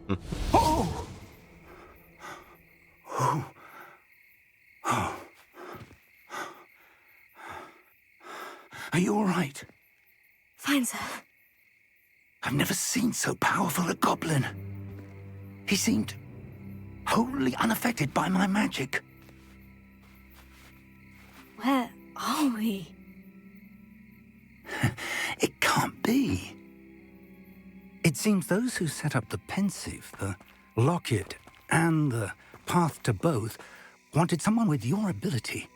Oh! Oh! Oh! Are you all right? Fine, sir. I've never seen so powerful a goblin. He seemed wholly unaffected by my magic. Where are we? It can't be. It seems those who set up the pensive, the locket, and the path to both wanted someone with your ability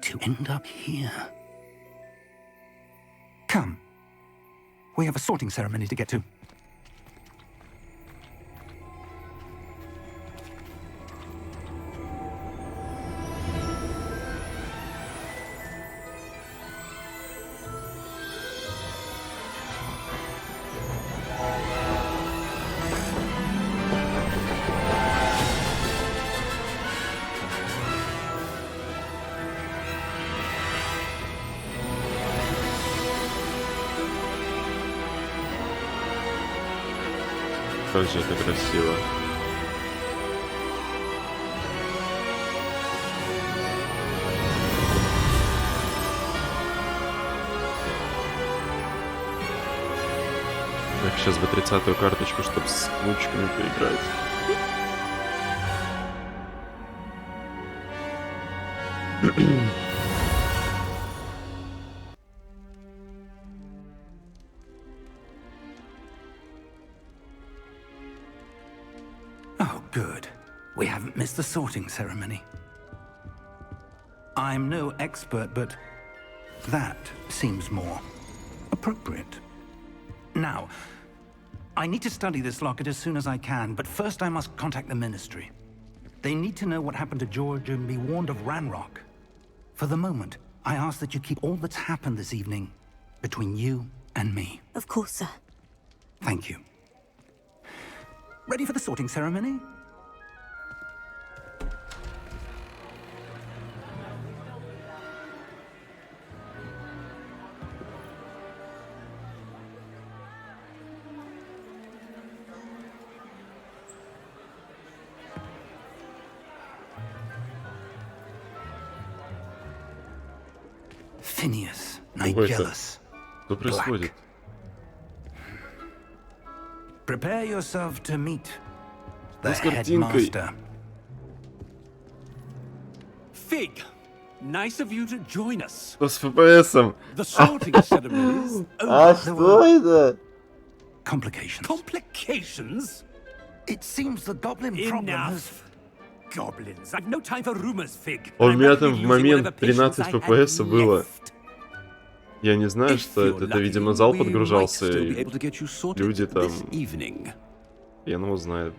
to end up here. Come. We have a sorting ceremony to get to. Как же это красиво. Так, сейчас бы 30-ю карточку, чтобы с лучками поиграть. Oh, good. We haven't missed the sorting ceremony. I'm no expert, but that seems more appropriate. Now, I need to study this locket as soon as I can, but first I must contact the Ministry. They need to know what happened to George and be warned of Ranrock. For the moment, I ask that you keep all that's happened this evening between you and me. Of course, sir. Thank you. Ready for the sorting ceremony? Phineas, Nigellus. Что происходит? Prepare yourself to meet the С картинкой. headmaster. Fig, nice of you to join us. Что с ФПСом? The sorting ceremony is А over. что это? Complications. Complications? It seems the goblin problem has... Enough. Goblins. I've no time for rumors, Fig. У I'm меня там rapidly в losing момент whatever patience 13 I had FPS было. left. Я не знаю, If что you're это. Это, lucky, видимо, зал we подгружался, might still be и able to get you sorted люди там... this evening. Хрен его знает,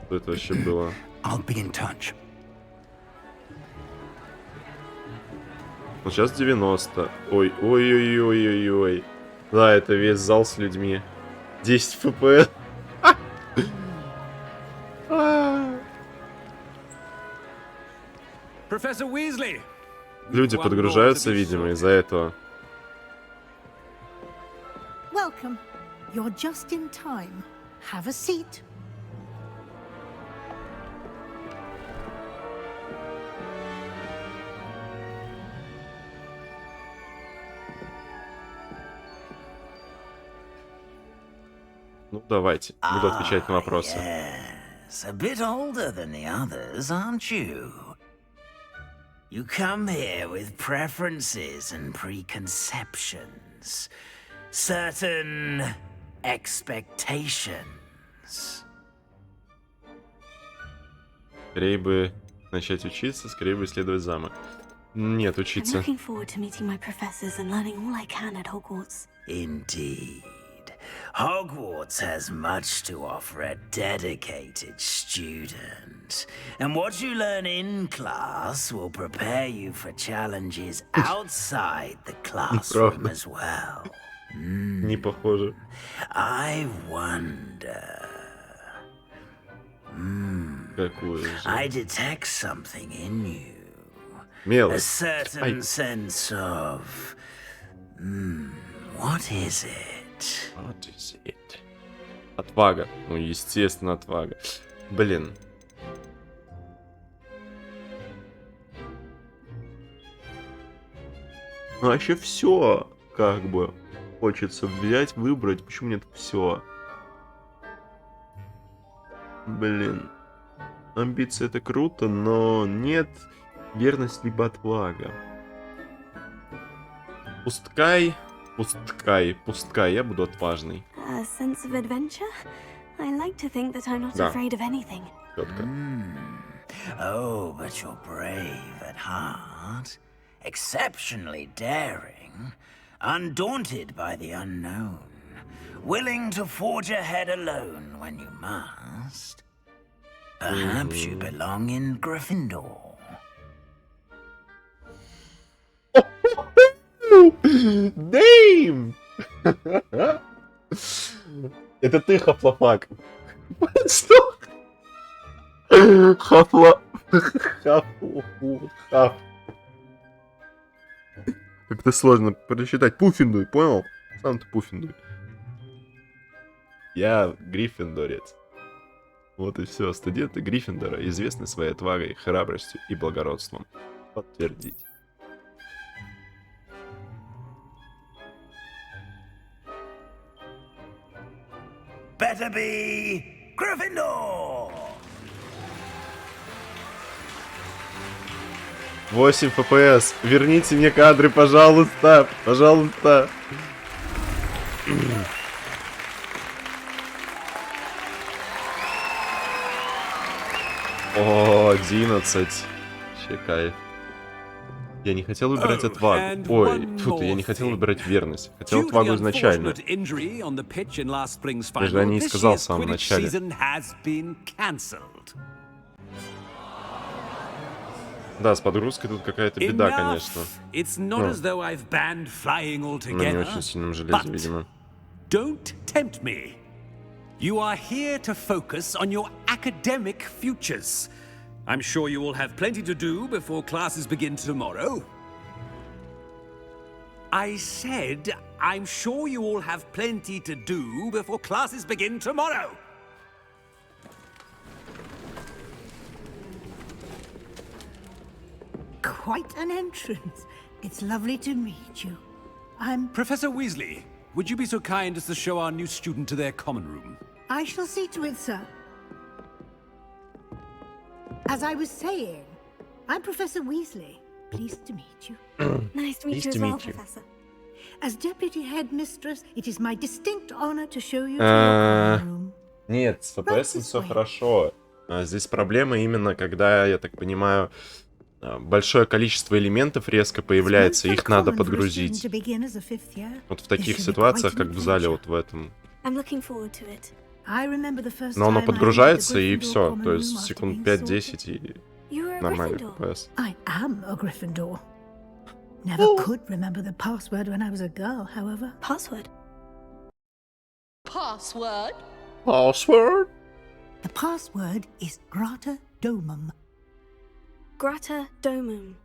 что это вообще было. I'll be in touch. Ну, сейчас 90. Ой, ой-ой-ой-ой-ой. Да, это весь зал с людьми. 10 FPS. Professor Weasley. Люди подгружаются, видимо, из-за этого. Welcome. You're just in time. Have a seat. Ну, давайте. Буду отвечать на вопросы. Yes, a bit older than the others, aren't you? You come here with preferences and preconceptions, certain expectations. Скорее бы начать учиться, скорее бы исследовать замок. Нет, I'm учиться. looking forward to meeting my professors and learning all I can at Hogwarts. Indeed. Hogwarts has much to offer a dedicated student. And what you learn in class will prepare you for challenges outside the classroom as well. Не похоже. I wonder. Какую же. I detect something in you. A Мелочь. certain sense of. What is it? What is it? Отвага. Ну, естественно, отвага. Блин. Ну, вообще все, как бы, хочется взять, выбрать. Почему нет все? Блин. Амбиции это круто, но нет верность либо отвага. Пускай, я буду отважный. A sense of adventure? I like to think that I'm not Да. afraid of anything. Четко. Oh, but you're brave at heart, exceptionally daring, undaunted by the unknown, willing to forge ahead alone when you must. Perhaps you belong in Gryffindor. Дэйм! Это ты, Хафлофак. Что? Хафла... Хаф. Как-то сложно прочитать. Пуффиндуй, понял? Сам ты Пуффиндуй. Я гриффиндорец. Вот и все. Студенты Гриффиндора известны своей отвагой, храбростью и благородством. Подтвердить. Better be Gryffindor! 8 FPS. Верните мне кадры, пожалуйста. Пожалуйста. О, 11. Вообще кайф. Я не хотел выбирать отвагу. Ой, тут я не хотел выбирать верность. Хотел отвагу изначально. Я же о ней сказал в самом начале. Да, с подгрузкой тут какая-то беда, конечно. Ну, на не очень сильном железе, видимо. Don't tempt me. You are here to focus on your academic futures. I'm sure you will have plenty to do before classes begin tomorrow. I said, I'm sure you all have plenty to do before classes begin tomorrow. Quite an entrance. It's lovely to meet you. I'm... Professor Weasley, would you be so kind as to show our new student to their common room? I shall see to it, sir. As I was saying, I'm Professor Weasley. Pleased to meet you. Nice to meet you as well, Professor. As Deputy Headmistress, it is my distinct honor to show you to your common room. Нет, с FPS все хорошо. Здесь проблема именно, когда, я так понимаю, большое количество элементов резко появляется, их надо подгрузить. Вот в таких ситуациях, как в зале, вот в этом. Но оно подгружается и все, то есть секунд 5-10 и нормальный FPS. Never could remember the password when I was a girl, however. Password? Password? Password? The password is Grata Domum. Grata Domum.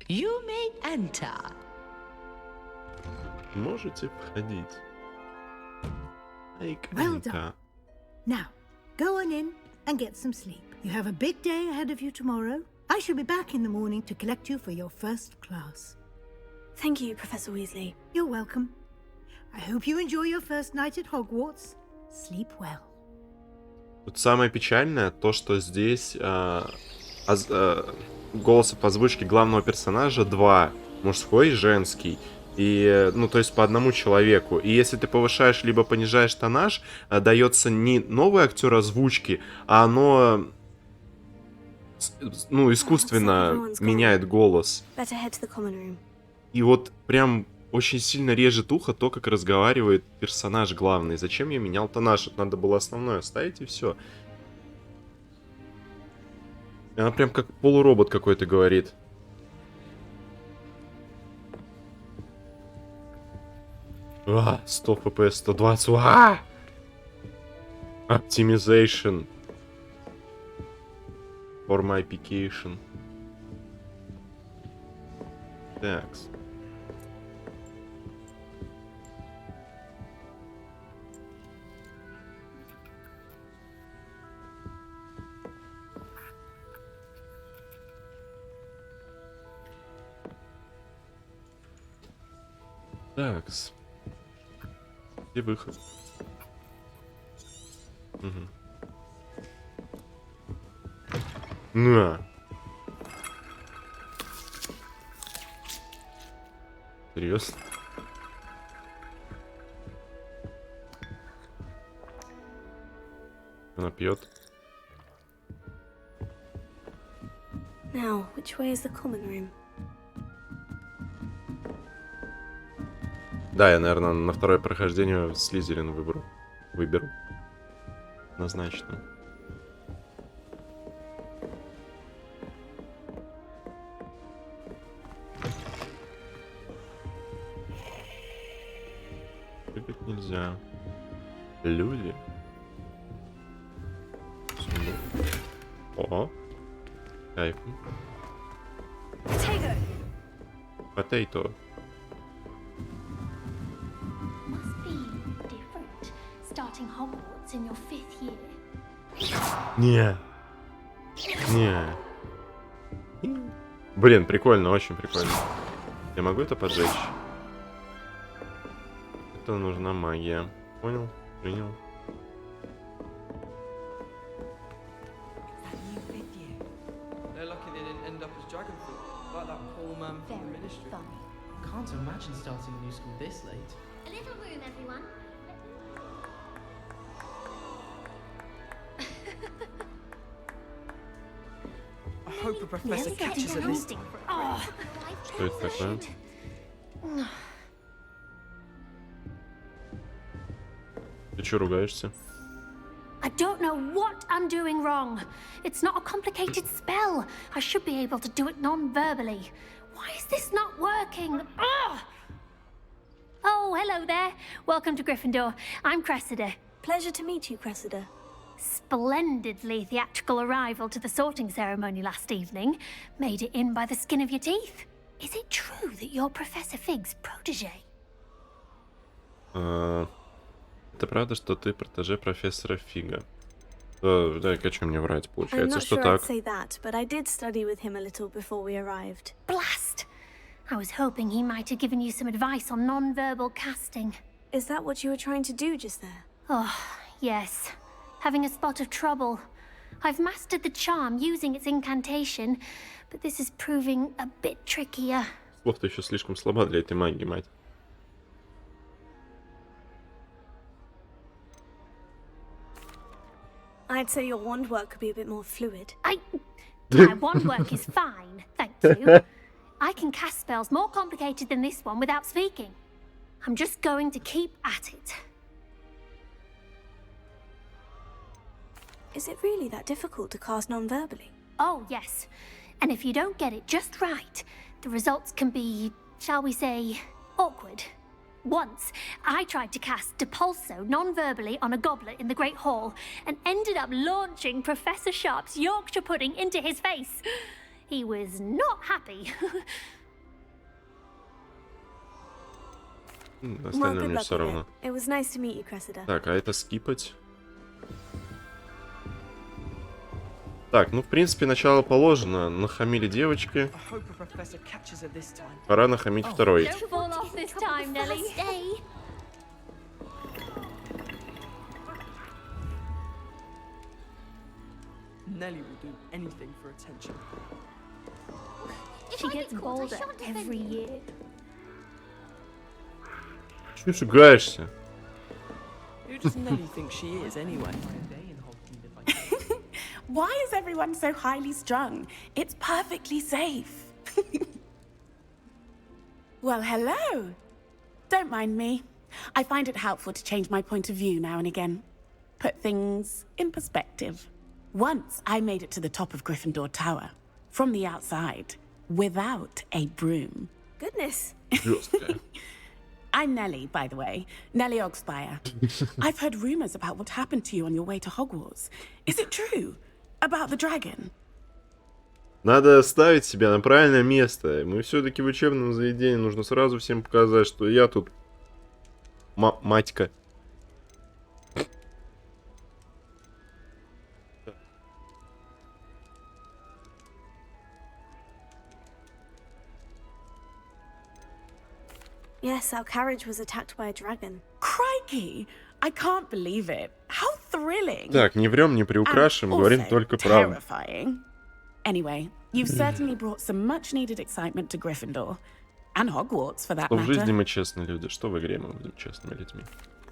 You may enter. Можете входить. Well done. Now, go on in and get some sleep. You have a big day ahead of you tomorrow. I shall be back in the morning to collect you for your first class. Thank you, Professor Weasley. You're welcome. I hope you enjoy your first night at Hogwarts. Sleep well. Тут самое печальное, то, что здесь голосов озвучки главного персонажа 2. Мужской и женский. И, ну, то есть по одному человеку. И если ты повышаешь либо понижаешь тонаж, дается не новый актер озвучки, а оно, ну, искусственно меняет голос. И вот прям очень сильно режет ухо то, как разговаривает персонаж главный. Зачем я менял тонаж? Это надо было основное оставить и все. Она прям как полуробот какой-то говорит. 100 FPS, 120. Optimization. For my application. Так. Такс. Где выход? Угу. На. Серьезно? Она пьет. Now, which way is the common room? Да, я, наверное, на второе прохождение Слизерин выберу. Однозначно. Прыгать нельзя. Люди. О, кайф. Potato. Must be different starting Hogwarts in your 5th year. Не. Блин, прикольно, очень прикольно. Я могу это поджечь? Это нужна магия. Понял? Принял. Can't imagine starting a new school this late. A little room, everyone. I hope a professor catches her this time. Что это такое? Ты чё ругаешься? I don't know what I'm doing wrong. It's not a complicated spell. I should be able to do it non-verbally. Why is this not working? Ugh! Oh, hello there. Welcome to Gryffindor. I'm Cressida. Pleasure to meet you, Cressida. Splendidly theatrical arrival to the sorting ceremony last evening. Made it in by the skin of your teeth. Is it true that you're Professor Fig's protege? Это правда, что ты протеже профессора Фига? Да, о чем мне врать? Получается, что так. I'm not sure I'd say that, but I did study with him a little before we arrived. Blast! I was hoping he might have given you some advice on non-verbal casting. Is that what you were trying to do just there? Oh, yes. Having a spot of trouble. I've mastered the charm using its incantation, but this is proving a bit trickier. Слов-то еще слишком слаба для этой магии, мать. I'd say your wand work could be a bit more fluid. My wand work is fine, thank you. I can cast spells more complicated than this one without speaking. I'm just going to keep at it. Is it really that difficult to cast non-verbally? Oh, yes. And if you don't get it just right, the results can be, shall we say, awkward. Once, I tried to cast Depulso non-verbally on a goblet in the Great Hall and ended up launching Professor Sharp's Yorkshire pudding into his face. He was not happy. Остальное мне все равно. It was nice to meet you, Cressida. Так, а это скипать. Так, ну в принципе начало положено. Нахамили девочки. I hope a professor catches her this time. Пора нахамить второй. Don't fall off this time, Nelly. Stay. Nelly will do anything for attention. She gets bolder every year. Чего ты шугаешься? Who does Nelly think she is, anyway? Why is everyone so highly strung? It's perfectly safe. Well, hello. Don't mind me. I find it helpful to change my point of view now and again. Put things in perspective. Once I made it to the top of Gryffindor Tower, from the outside, without a broom. Goodness. Жесткая. I'm Nellie, by the way. Nellie Ogspire. I've heard rumors about what happened to you on your way to Hogwarts. Is it true? About the dragon? Надо ставить себя на правильное место. Мы все-таки в учебном заведении. Нужно сразу всем показать, что я тут матька. Yes, our carriage was attacked by a dragon. Crikey! I can't believe it. How thrilling! Так, не врем, не приукрашим, говорим только правду. Terrifying. Anyway, you've certainly brought some much-needed excitement to Gryffindor. And Hogwarts, for that Что в жизни matter. мы честные люди, что в игре мы будем честными людьми.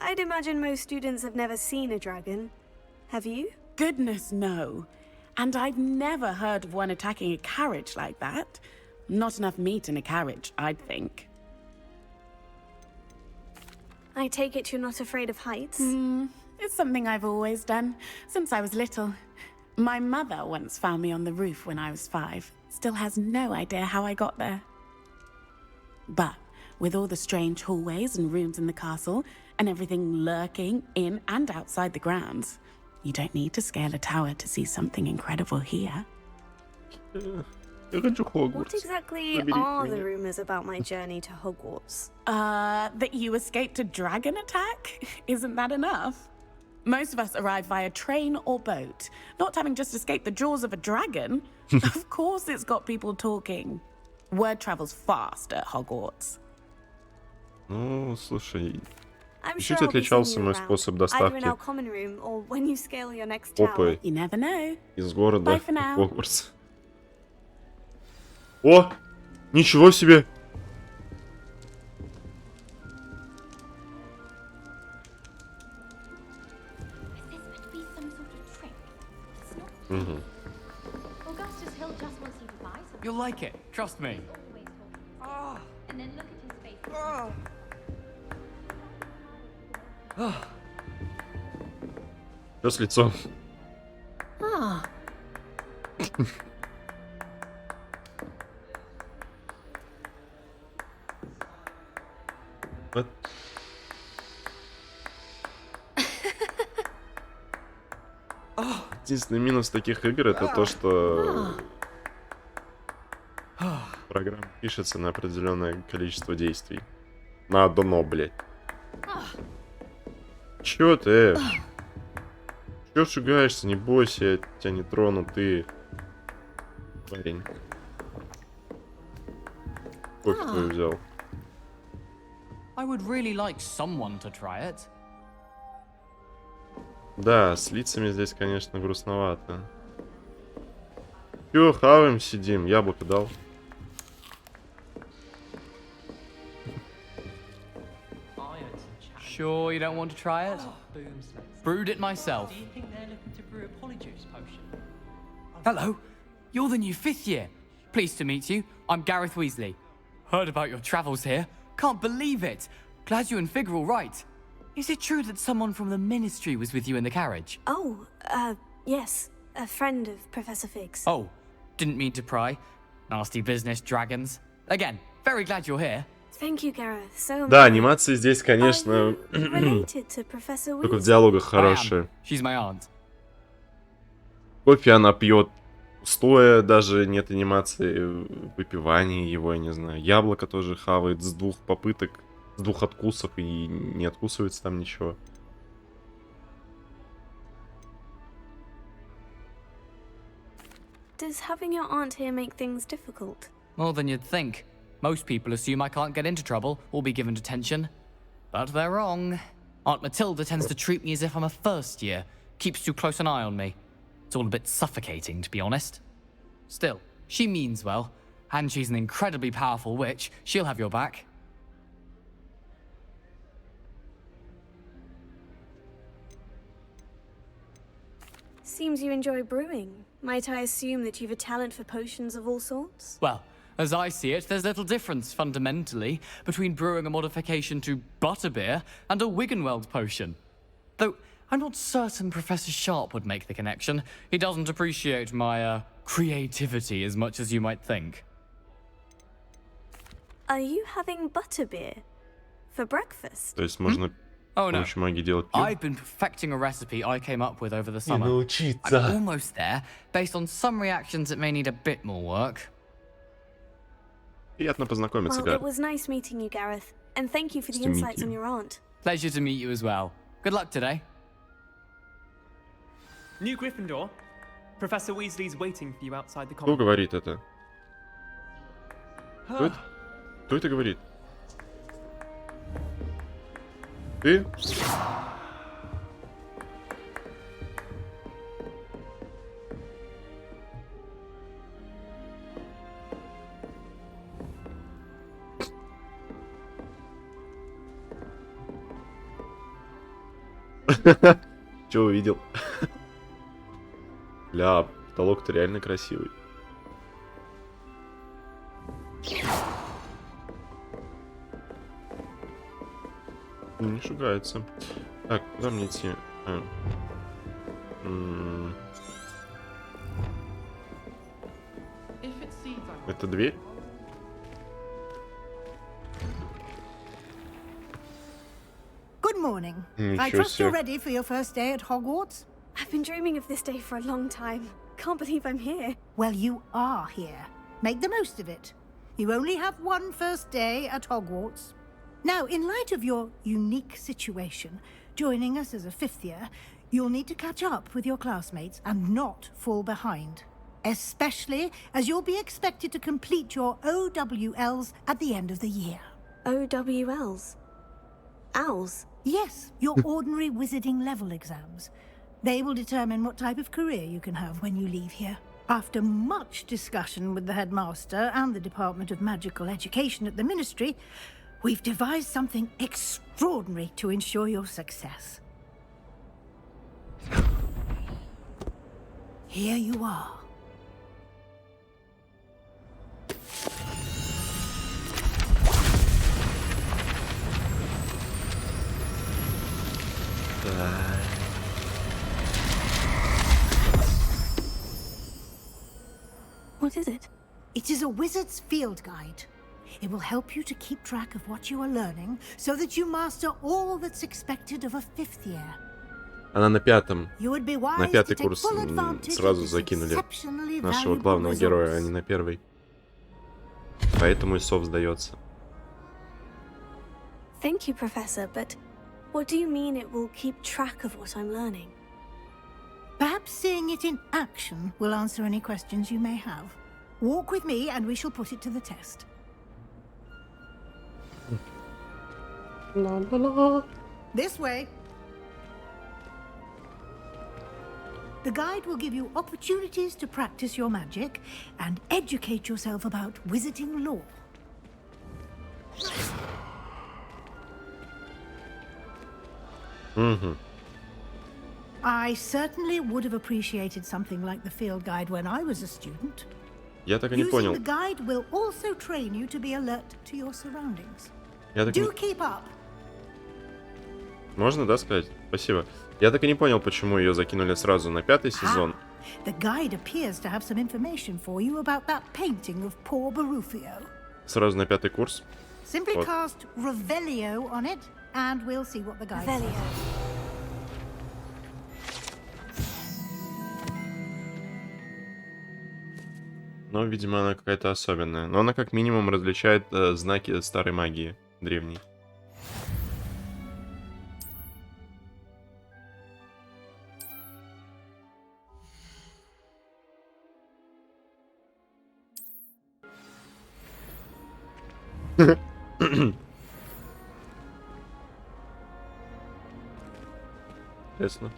I'd imagine most students have never seen a dragon. Have you? Goodness, no. And I've never heard of one attacking a carriage like that. Not enough meat in a carriage, I'd think. I take it you're not afraid of heights? It's something I've always done, since I was little. My mother once found me on the roof when I was 5. Still has no idea how I got there. But with all the strange hallways and rooms in the castle, and everything lurking in and outside the grounds, you don't need to scale a tower to see something incredible here. Я хочу What Хогвартс. exactly are the rumors about my journey to Hogwarts? That you escaped a dragon attack? Isn't that enough? Most of us arrive via train or boat, not having just escaped the jaws of a dragon. Of course it's got people talking. Word travels fast at Hogwarts. Ну, слушай, I'm чуть sure I'll be отличался seeing you мой around, способ either in доставки our common room or when you scale your next tower. опы You never know. из города Bye for в now. Хогвартс. О! Ничего себе! Is this meant to be some sort of trick? It's not. Мгм. Augustus Hill just wants you to buy something. You'll like it, trust me. And then look at his face. Что с лицом? Вот. Единственный минус таких игр это то, что программа пишется на определенное количество действий. На одно, блядь. Чё ты? Чё шугаешься? Не бойся, я тебя не трону, ты парень. Кофе твой взял. I would really like someone to try it. Да, с лицами здесь, конечно, грустновато. Чё, хаваем, сидим, яблоко дал. Sure you don't want to try it? Brewed it myself. Hello, you're the new 5th year. Pleased to meet you. I'm Gareth Weasley. Heard about your travels here. Can't believe it. Glad you and Fig are all right. Is it true that someone from the Ministry was with you in the carriage? Oh, yes. A friend of Professor Fig's. Oh, didn't mean to pry. Nasty business, dragons. Again, very glad you're here. Thank you, Gareth. So am Да, I. анимации здесь, конечно, Are you related to Professor только в Weasley? диалогах I am. хорошие. She's my aunt. Кофе она пьет стоя, даже нет анимации выпивания его, я не знаю. Яблоко тоже хавает с 2 попыток, с 2 откусов и не откусывается там ничего. Does having your aunt here make things difficult? More than you'd think. Most people assume I can't get into trouble or be given detention. But they're wrong. Aunt Matilda tends to treat me as if I'm a first year. Keeps too close an eye on me. It's all a bit suffocating, to be honest. Still, she means well. And she's an incredibly powerful witch. She'll have your back. Seems you enjoy brewing. Might I assume that you've a talent for potions of all sorts? Well, as I see it, there's little difference, fundamentally, between brewing a modification to butterbeer and a Wiggenweld potion. Though, I'm not certain Professor Sharp would make the connection. He doesn't appreciate my, creativity as much as you might think. Are you having butterbeer? For breakfast? То есть можно Oh с no. помощью магии делать пиво? I've been perfecting a recipe I came up with over the summer. научиться. I'm almost there, based on some reactions that may need a bit more work. Приятно познакомиться, Well, it Гарри. was nice meeting you, Gareth. And thank you for the Nice to meet insights you. on your aunt. Pleasure to meet you as well. Good luck today. New Gryffindor. Professor Weasley's waiting for you outside the Кто common. говорит это? Кто это говорит? Ты? Че увидел? Ля, потолок-то реально красивый. Не шугается. Так, куда мне идти? Это дверь? Good morning. I Ничего trust you're себе. ready for your first day at Hogwarts? I've been dreaming of this day for a long time. Can't believe I'm here. Well, you are here. Make the most of it. You only have one first day at Hogwarts. Now, in light of your unique situation, joining us as a fifth year, you'll need to catch up with your classmates and not fall behind. Especially as you'll be expected to complete your OWLs at the end of the year. OWLs? Owls? Yes, your ordinary wizarding level exams. They will determine what type of career you can have when you leave here. After much discussion with the headmaster and the Department of Magical Education at the Ministry, we've devised something extraordinary to ensure your success. Here you are. What is it? It is a wizard's field guide. It will help you to keep track of what you are learning, so that you master all that's expected of a fifth year. Она на пятом. You would be wise На to пятый take курс full advantage of сразу this закинули exceptionally нашего valuable главного героя, а resource. не на первый. Поэтому и сов сдается. Thank you, Professor, but what do you mean it will keep track of what I'm learning? Perhaps seeing it in action will answer any questions you may have. Walk with me and we shall put it to the test. This way. The guide will give you opportunities to practice your magic and educate yourself about wizarding lore. I certainly would have appreciated something like the field guide when I was a student. Я так и не Using понял. the guide will also train you to be alert to your surroundings. Я так и Do не... keep up. Можно, да, сказать? Спасибо. Я так и не понял, почему ее закинули сразу на пятый сезон. The guide appears to have some information for you about that painting of poor Barufio. Сразу на пятый курс. Simply Вот. cast Revelio on it, and we'll see what the guide says. Но, видимо, она какая-то особенная. Но она как минимум различает знаки старой магии, древней. Интересно.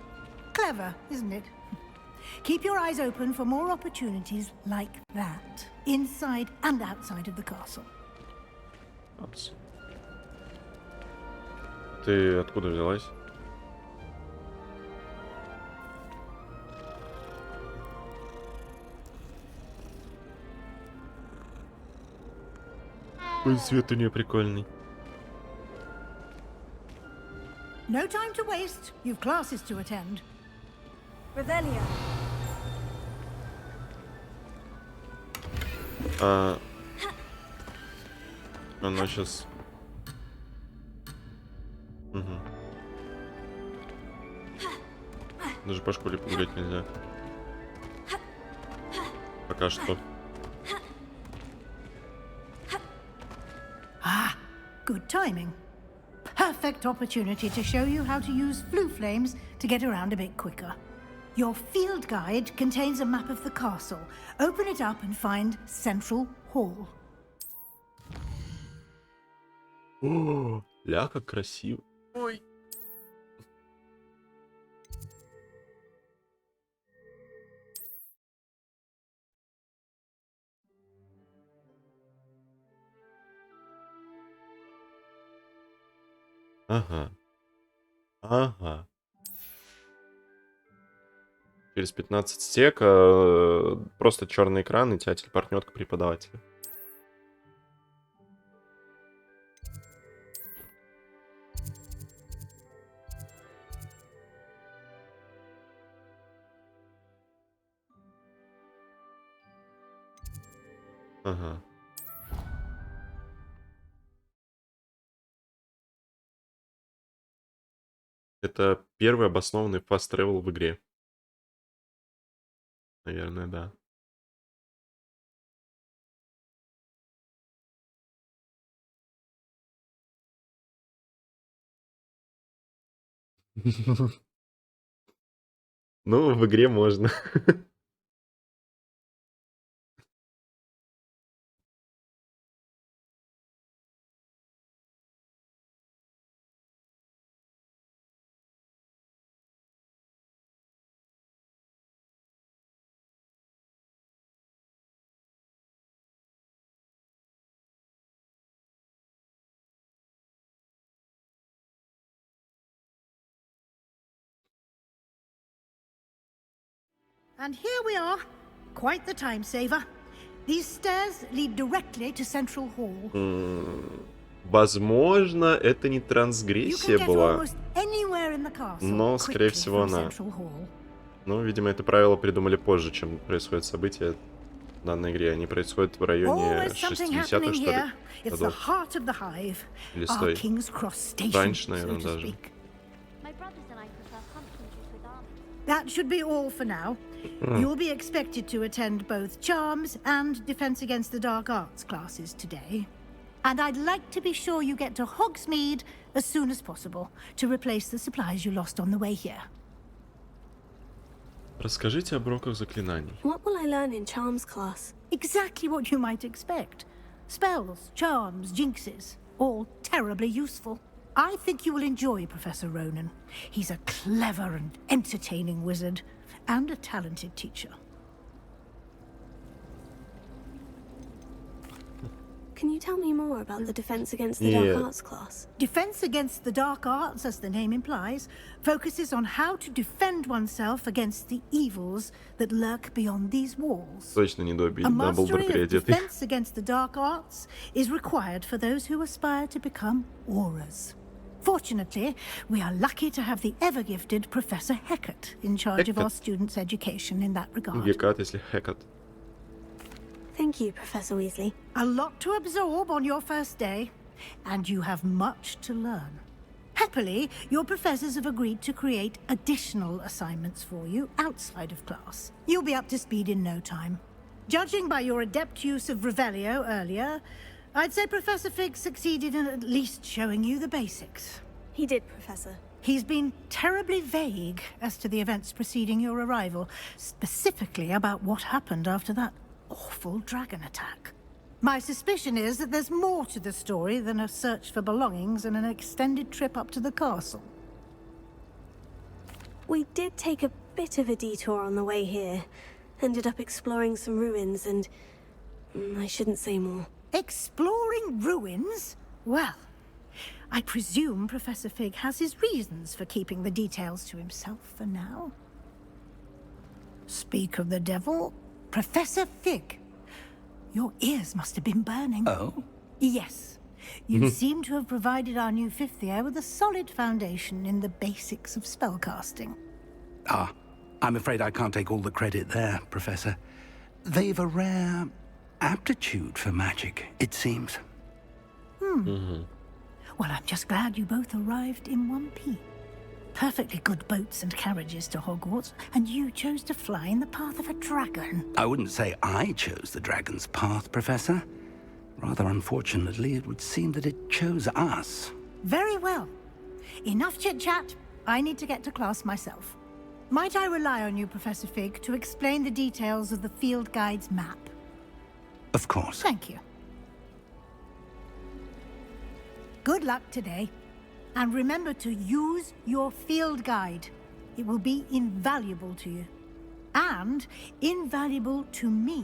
Clever, isn't it? Keep your eyes open for more opportunities like that, inside and outside of the castle. Апс. Ты откуда взялась? Ой, цвет у нее прикольный. No time to waste. You've classes to attend. Revelio. Она сейчас... Даже по школе погулять нельзя. Пока что. Good timing. Perfect opportunity to show you how to use flue flames to get around a bit quicker. Your field guide contains a map of the castle. Open it up and find Central Hall. О, ля, как красиво. Ой, Ага. Ага. Через 15 стек просто черный экран, и тебя телепортнет к преподавателю. Ага. Это первый обоснованный fast travel в игре. Наверное, да. Ну, в игре можно. And here we are. Quite the time saver. These stairs lead directly to Central Hall. Возможно, это не трансгрессия была, но, скорее всего, она. Ну, видимо, это правило придумали позже, чем происходят события в данной игре. Они происходят в районе 60-х, что ли, годов. Или стой. Раньше, наверное, даже. That should be all for now. You'll be expected to attend both Charms and Defense Against the Dark Arts classes today. And I'd like to be sure you get to Hogsmeade as soon as possible to replace the supplies you lost on the way here. Расскажите об уроках заклинаний. What will I learn in Charms class? Exactly what you might expect. Spells, charms, jinxes, all terribly useful. I think you will enjoy Professor Ronan. He's a clever and entertaining wizard, and a talented teacher. Can you tell me more about the Defense Against the Dark Arts class? Defense Against the Dark Arts, as the name implies, focuses on how to defend oneself against the evils that lurk beyond these walls. Точно не добить, A Дамблдор mastery of переодетый. Defense Against the Dark Arts is required for those who aspire to become auras. Fortunately, we are lucky to have the ever-gifted Professor Hecat in charge of our students' education in that regard. Гекат, если Хекат. Thank you, Professor Weasley. A lot to absorb on your first day, and you have much to learn. Happily, your professors have agreed to create additional assignments for you outside of class. You'll be up to speed in no time. Judging by your adept use of Revelio earlier, I'd say Professor Fig succeeded in at least showing you the basics. He did, Professor. He's been terribly vague as to the events preceding your arrival, specifically about what happened after that awful dragon attack. My suspicion is that there's more to the story than a search for belongings and an extended trip up to the castle. We did take a bit of a detour on the way here. Ended up exploring some ruins and... I shouldn't say more. Exploring ruins? Well, I presume Professor Fig has his reasons for keeping the details to himself for now. Speak of the devil, Professor Fig. Your ears must have been burning. Oh? Yes. You seem to have provided our new fifth year with a solid foundation in the basics of spellcasting. Ah, I'm afraid I can't take all the credit there, Professor. They've a rare aptitude for magic, it seems. Well, I'm just glad you both arrived in one piece. Perfectly good boats and carriages to Hogwarts, and you chose to fly in the path of a dragon. I wouldn't say I chose the dragon's path, Professor. Rather unfortunately, it would seem that it chose us. Very well. Enough chit-chat. I need to get to class myself. Might I rely on you, Professor Fig, to explain the details of the field guide's map? Of course. Thank you. Good luck today. And remember to use your field guide. It will be invaluable to you. And invaluable to me,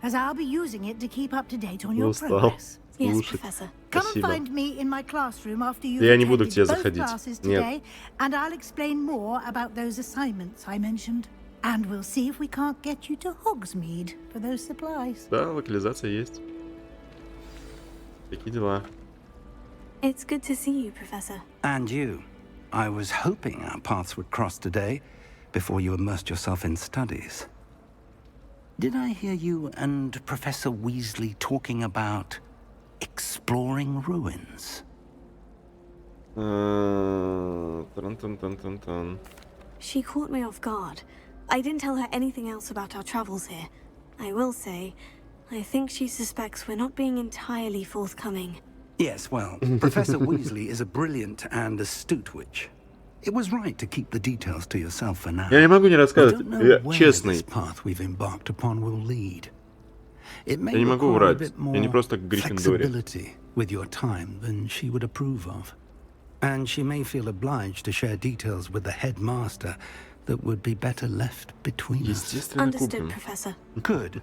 as I'll be using it to keep up to date on your progress. Yes, Professor. Come and Спасибо. find me in my classroom after you've Я не буду к тебе attended both заходить. classes Нет. today, and I'll explain more about those assignments I mentioned. And we'll see if we can't get you to Hogsmeade for those supplies. Да, локализация есть. Такие дела. It's good to see you, Professor. And you. I was hoping our paths would cross today, before you immersed yourself in studies. Did I hear you and Professor Weasley talking about exploring ruins? Тан-тан-тан-тан-тан. She caught me off guard. I didn't tell her anything else about our travels here. I will say, I think she suspects we're not being entirely forthcoming. Yes, well, Professor Weasley is a brilliant and astute witch. It was right to keep the details to yourself for now. Я не могу не We рассказывать. don't know Я where честный. this path we've embarked upon will lead. It may Я не могу require a врать. bit Я не more просто к Гриффиндоре. flexibility with your time than she would approve of. And she may feel obliged to share details with the headmaster that would be better left between us. Естественно, Understood, купим. Professor. Good.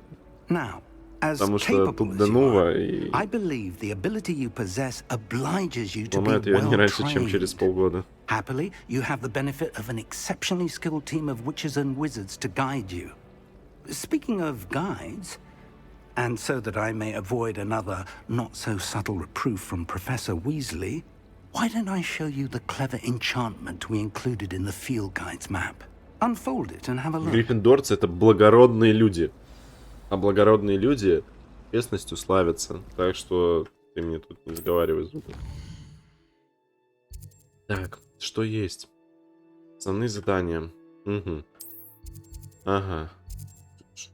Now, as Потому что capable тут as до you нового are, и I believe the ability you possess obliges you to be ломает ее не раньше, чем well через trained. полгода. Happily, you have the benefit of an exceptionally skilled team of witches and wizards to guide you. Speaking of guides, and so that I may avoid another not-so-subtle reproof from Professor Weasley, why don't I show you the clever enchantment we included in the field guide's map? Unfold it and have a look. Гриффиндорцы — это благородные люди. А благородные люди честностью славятся. Так что ты мне тут не заговаривай зубы. Так, что есть? Основные задания. Угу. Ага. Что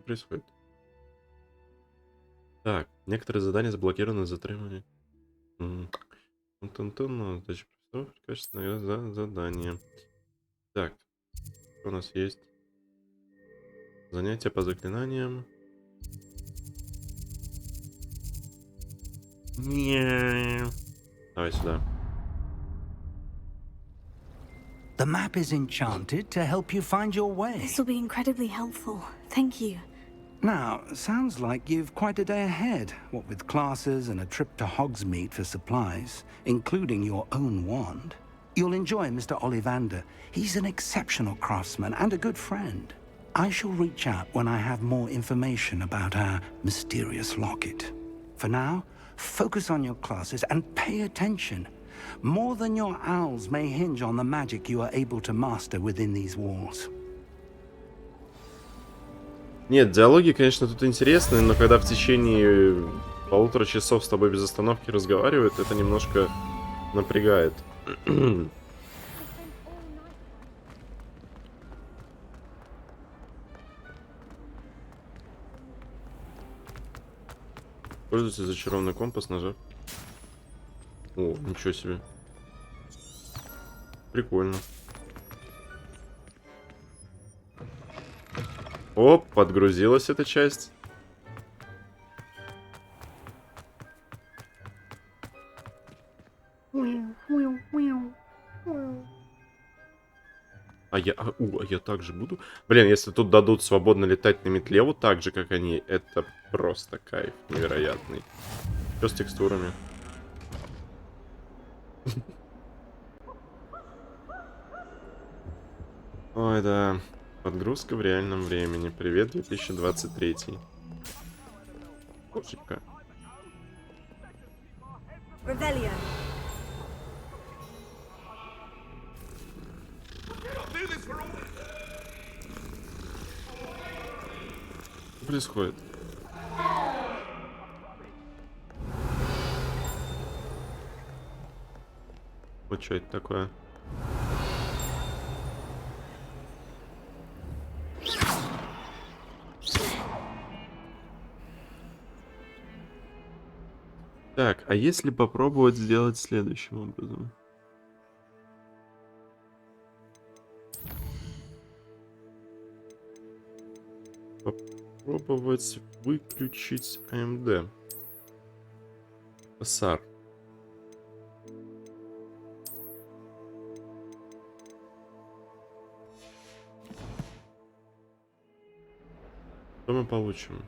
происходит? Так, некоторые задания заблокированы за требования. Задача профессоров, качественное задание. Так, что у нас есть? Занятия по заклинаниям. Давай сюда. The map is enchanted to help you find your way. This will be incredibly helpful. Thank you. Now, sounds like you've quite a day ahead, what with classes and a trip to Hogsmeade for supplies, including your own wand. You'll enjoy Mr. Ollivander. He's an exceptional craftsman and a good friend. I shall reach out when I have more information about our mysterious locket. For now, focus on your classes and pay attention. More than your owls may hinge on the magic you are able to master within these walls. Нет, диалоги, конечно, тут интересные, но когда в течение 1,5 часов с тобой без остановки разговаривают, это немножко напрягает. Пользуйся зачарованный компас, нажав. О, ничего себе. Прикольно. Оп, подгрузилась эта часть. А я также буду. Блин, если тут дадут свободно летать на метле вот так же, как они, это просто кайф невероятный. Что с текстурами? Ой, да. Подгрузка в реальном времени. Привет, 2023. Кошечка. Revelio. Что происходит? Вот что это такое? Так, а если попробовать сделать следующим образом? Попробовать выключить AMD. SR. Что мы получим?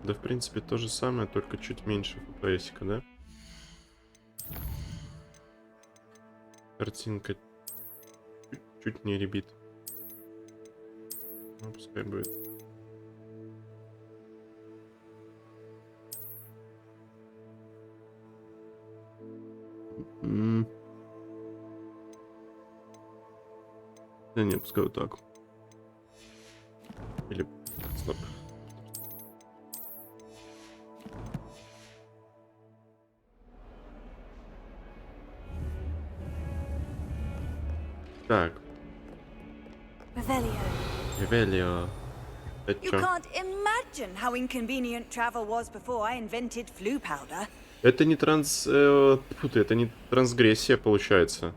Да, в принципе, то же самое, только чуть меньше FPS-ика, да? Картинка чуть не ребит. Ну, пускай будет. Да не, пускай вот так. Или... Стоп. Так. Ревелио. Это You чё? can't imagine how inconvenient travel was before I invented flu powder. Это не это не трансгрессия, получается.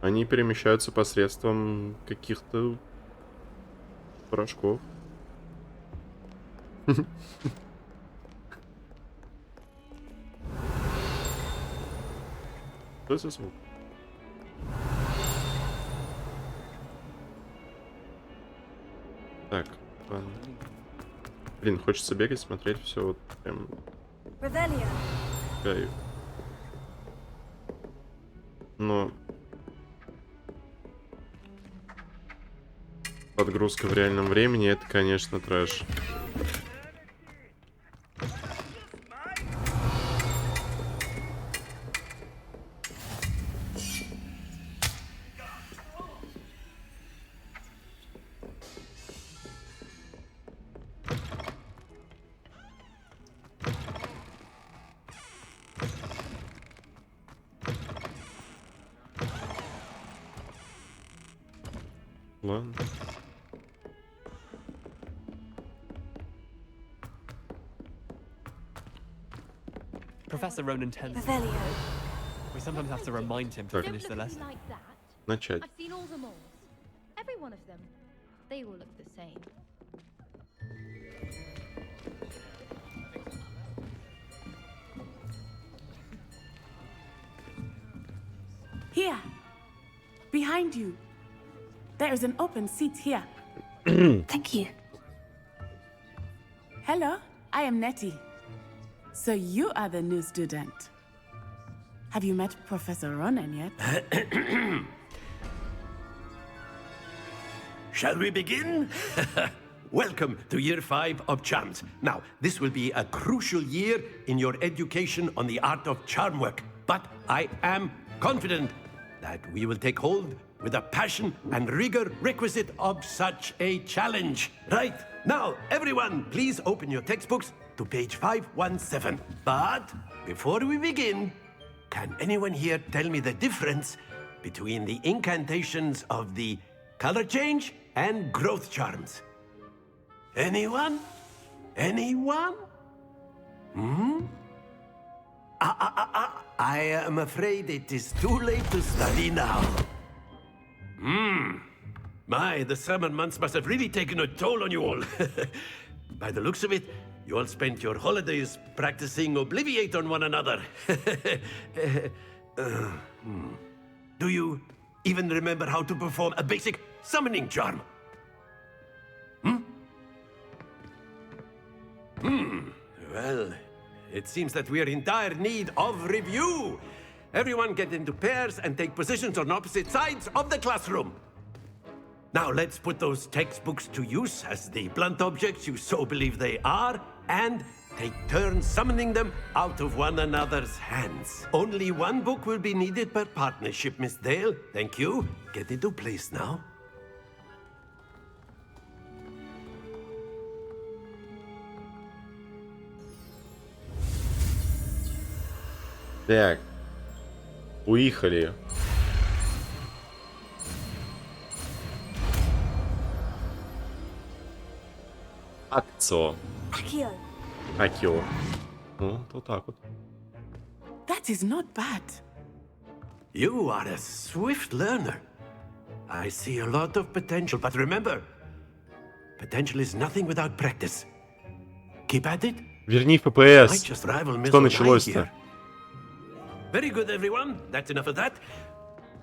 Они перемещаются посредством каких-то порошков. Что за звук? Так, ладно. Блин, хочется бегать, смотреть все вот прям. Кайф. Но подгрузка в реальном времени — это, конечно, трэш. Ладно. Professor Ronan tells us. We sometimes have to remind him to finish the lesson. Начать. I've seen all the malls. Every one of them. They all look the same. Here. Behind you. There is an open seat here. Thank you. Hello, I am Nettie. So you are the new student. Have you met Professor Ronan yet? Shall we begin? Welcome to Year 5 of Charms. Now, this will be a crucial year in your education on the art of charm work. But I am confident that we will take hold with the passion and rigor requisite of such a challenge. Right, now, everyone, please open your textbooks to page 517. But before we begin, can anyone here tell me the difference between the incantations of the color change and growth charms? Anyone? Anyone? I am afraid it is too late to study now. My, the summer months must have really taken a toll on you all. By the looks of it, you all spent your holidays practicing Obliviate on one another. Do you even remember how to perform a basic summoning charm? Well, it seems that we are in dire need of review. Everyone get into pairs and take positions on opposite sides of the classroom. Now let's put those textbooks to use as the blunt objects you so believe they are, and take turns summoning them out of one another's hands. Only one book will be needed per partnership, Miss Dale. Thank you. Get into place now. Так. Уехали. Акцио. Акио. Ну, вот так вот. That is not bad. You are a swift learner. I see a lot of potential, but remember, potential is nothing without practice. Keep at it. Верни FPS. Что началось-то? Very good, everyone. That's enough of that.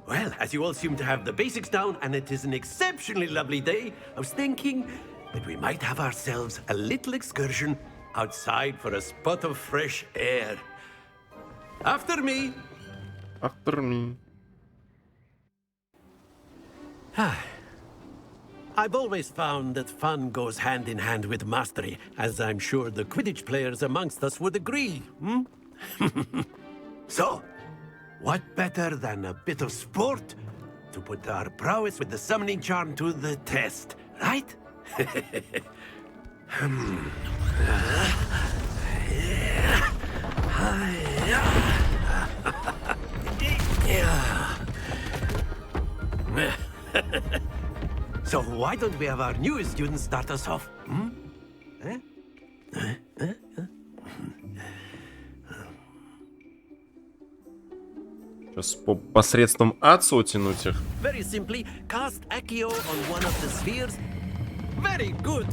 Well, as you all seem to have the basics down, and it is an exceptionally lovely day, I was thinking that we might have ourselves a little excursion outside for a spot of fresh air. After me. After me. I've always found that fun goes hand in hand with mastery, as I'm sure the Quidditch players amongst us would agree. So, what better than a bit of sport to put our prowess with the summoning charm to the test, right? So why don't we have our newest student start us off? Сейчас посредством адса утянуть их. Very simply, cast Accio on one of the spheres. Very good.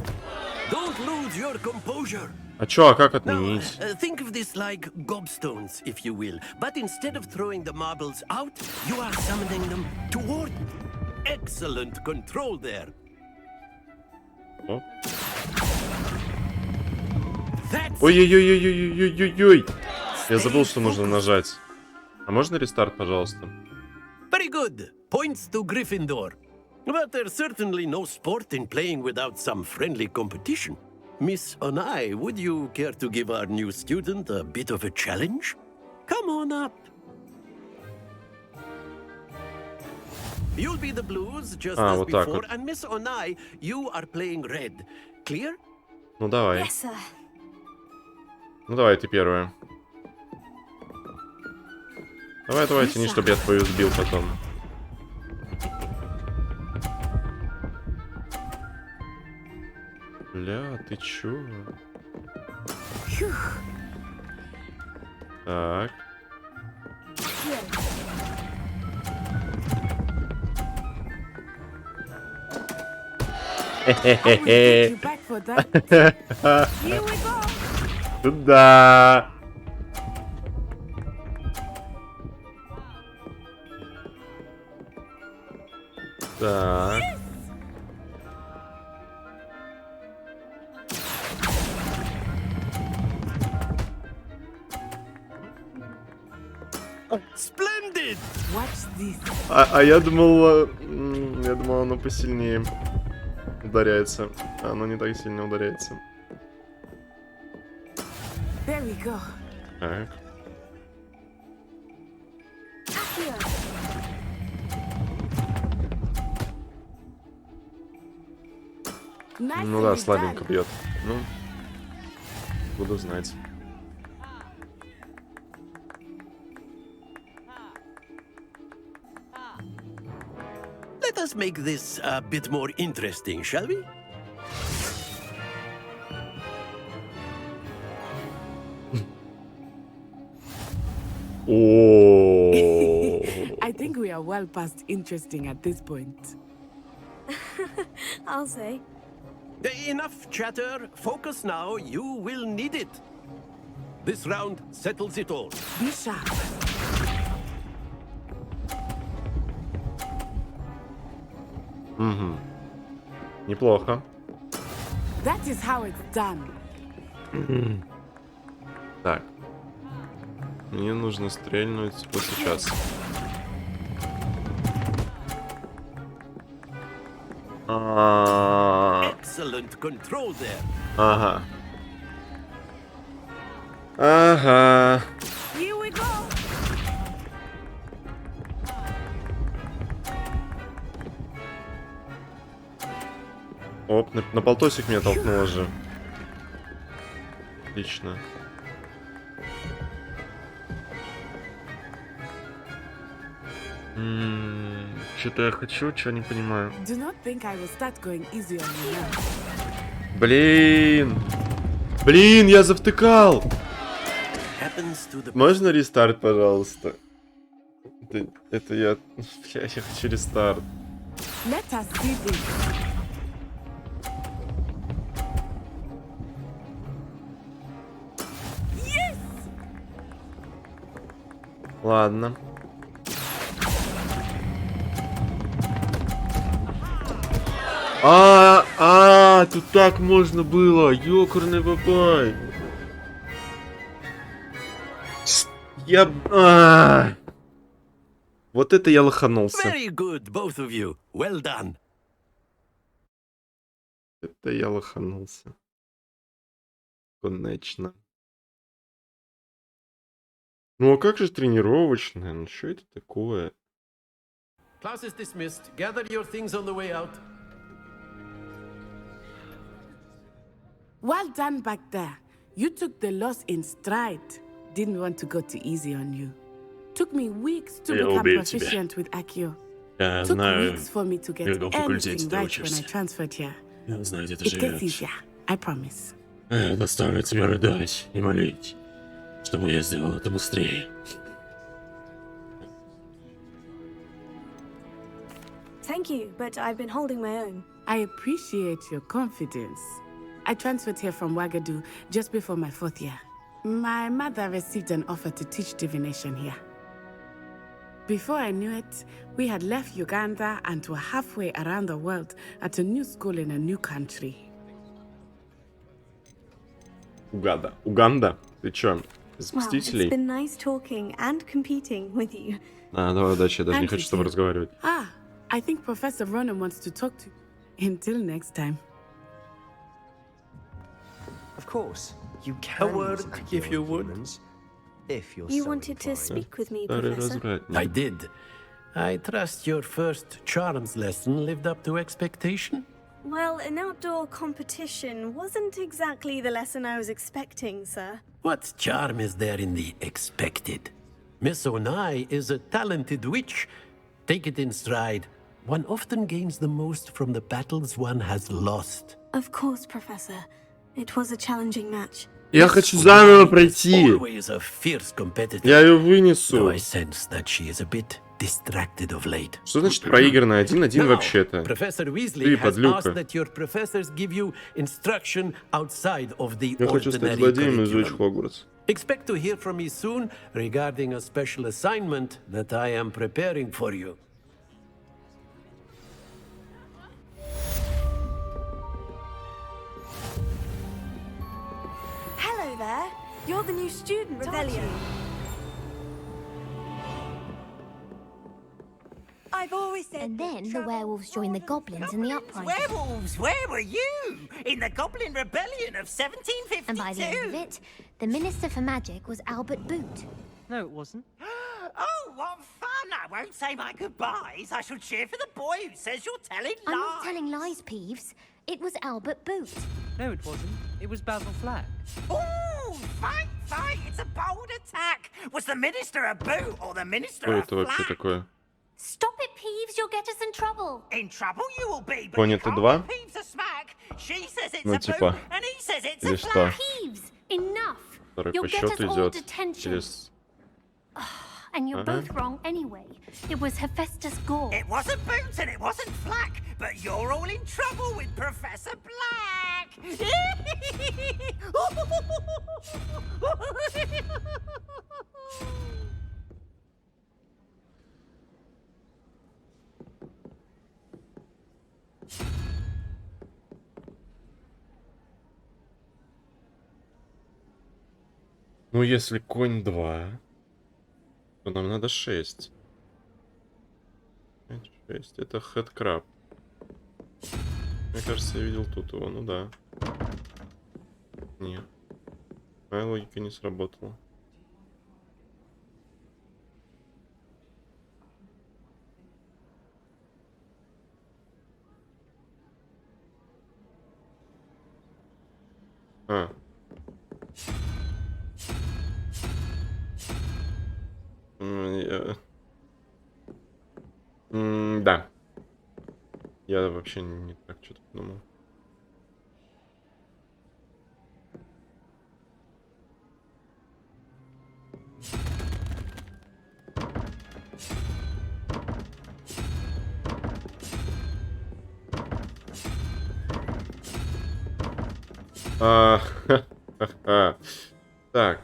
Don't lose your composure. А чё, а как отменить? Think of this like gobstones, if you will. But instead of throwing the marbles out, you are summoning them toward. Excellent control there. О. Ой-ой-ой-ой-ой-ой-ой-ой. Я забыл, что нужно нажать. А можно рестарт, пожалуйста? Very good. Points to Gryffindor. But there's certainly no sport in playing without some friendly competition. Miss Onai, would you care to give our new student a bit of a challenge? Come on up. You'll be the blues just as вот так before, вот. and Miss Onai, you are playing red. Clear? Ну давай. Yes, sir. Ну давай, ты первая. Давай, тяни, чтобы я твою сбил потом. Бля, ты чё? Так. Хе-хе-хе. Туда. Так. Splendid! А я думал, оно посильнее ударяется. А оно не так сильно ударяется. There we go. Так. Ну да, слабенько бьет. Ну, буду знать. Let us make this a bit more interesting, shall we? Oh. I think we are well past interesting at this point. I'll say. Enough chatter. Focus now. You will need it. This round settles it all. Be sharp. Угу. Неплохо. That is how it's done. Так. Мне нужно стрельнуть вот сейчас. Excellent control there. Ага. Ага. Here we go. Оп, на полтосик меня толкнуло же. Отлично. Что-то я хочу, что не понимаю. Блин, я завтыкал. Можно рестарт, пожалуйста? Это я... Я хочу рестарт. Ладно. А, тут так можно было. Ёкарный бабай. Вот это я лоханулся. Very good, both of you. Well done. Это я лоханулся. Конечно. Ну а как же тренировочная? Ну что это такое? Class is dismissed. Gather your things on the way out. Well done back there. You took the loss in stride. Didn't want to go too easy on you. Took me weeks to become proficient with Accio. Took weeks for me to get everything right when I transferred here. It gets easier, I promise. Заставлю тебя рыдать и молить, чтобы я сделал это быстрее. Thank you, but I've been holding my own. I appreciate your confidence. I transferred here from Wagadu just before my 4th year. My mother received an offer to teach divination here. Before I knew it, we had left Uganda and were halfway around the world at a new school in a new country. Уганда? Ты чё, из Мстителей? It's been nice talking and competing with you. Давай удачи, я даже не хочу с тобой разговаривать. I think Professor Ronan wants to talk to you. Until next time. Of course, you can. A word, if you would. If you're You so wanted to inclined. speak with me, Professor? I did. I trust your first charms lesson lived up to expectation? Well, an outdoor competition wasn't exactly the lesson I was expecting, sir. What charm is there in the expected? Miss Onai is a talented witch. Take it in stride. One often gains the most from the battles one has lost. Of course, Professor. It was a challenging match. Я хочу заново пройти. Always a fierce competitor. Я ее вынесу. Though I sense that she is a bit distracted of late. Что значит проиграно 1-1 вообще-то? Professor Ты Weasley has подлюка. asked that your professors give you instruction outside of the Я хочу стать ordinary злодеем и сжечь curriculum. Хогвартс. Expect to hear from me soon regarding a special assignment that I am preparing for you. Hello there. You're the new student, aren't you? I've always said. And then the werewolves joined the goblins in the uprising. Werewolves, where were you? In the Goblin Rebellion of 1752? And by the end of it, the Minister for Magic was Albert Boot. No, it wasn't. Oh, what fun! I won't say my goodbyes. I shall cheer for the boy who says you're telling lies. I'm not telling lies, Peeves. It was Albert Boot. No, it wasn't. It was Basil Flack. Ooh, fight, fight! It's a bold attack. Was the Minister a boot or the Minister Что a это вообще flack? такое? Stop it, Peeves. You'll get us in trouble. In trouble you will be, but Понято you can't 2? give Peeves a smack. She says it's Ну, a типа. boot, and he says it's Или a что? flack. Peeves, enough. Второй You'll по get us счету all идет. detention. Через... And you're both wrong anyway. It was Hephaestus Gore. It wasn't Boots and it wasn't Flack, but you're all in trouble with Professor Black. Ну, если конь 2, то нам надо 6. 6. Это хэдкраб. Мне кажется, я видел тут его. Ну да. Нет. Моя логика не сработала. А. Да. Я вообще не так что-то подумал. Так.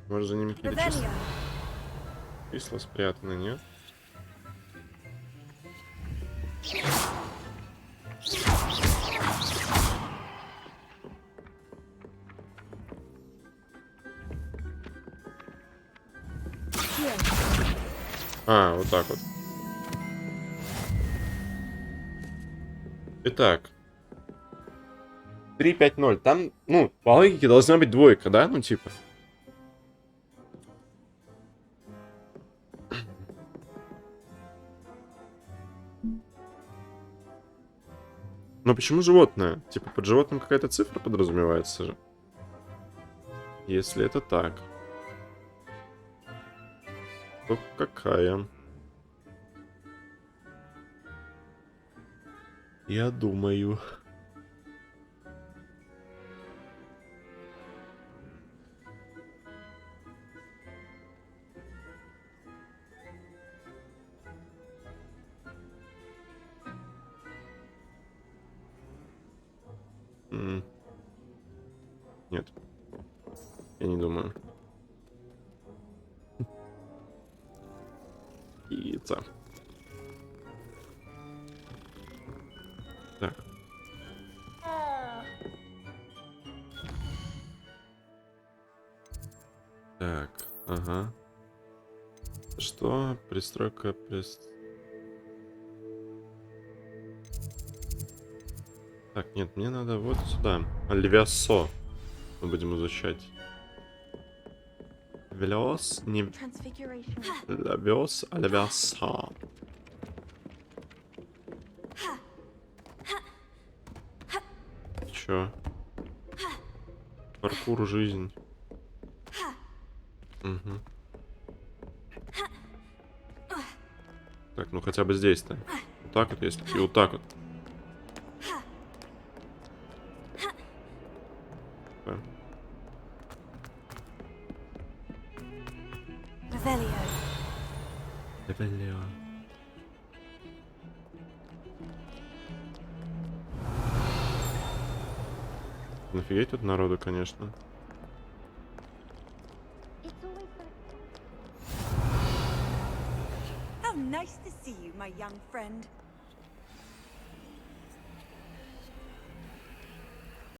Может, за ними какие-то числа спрятаны, нет? А, вот так вот. Итак. 3-5-0. Там, ну, по логике должна быть двойка, да? Ну, типа. Но почему животное? Типа, под животным какая-то цифра подразумевается же. Если это так. То какая? Я думаю. Нет. Я не думаю. Яйца. Так. Так, ага. Что? Пристройка Так, нет, мне надо вот сюда. Левиасо. Мы будем изучать. Велиос, не... Левиос, а левиаса. Чё? Паркур, жизнь. Угу. Так, ну хотя бы здесь-то. Вот так вот, если... И вот так вот. Ревелио. Нафигеть тут народу, конечно.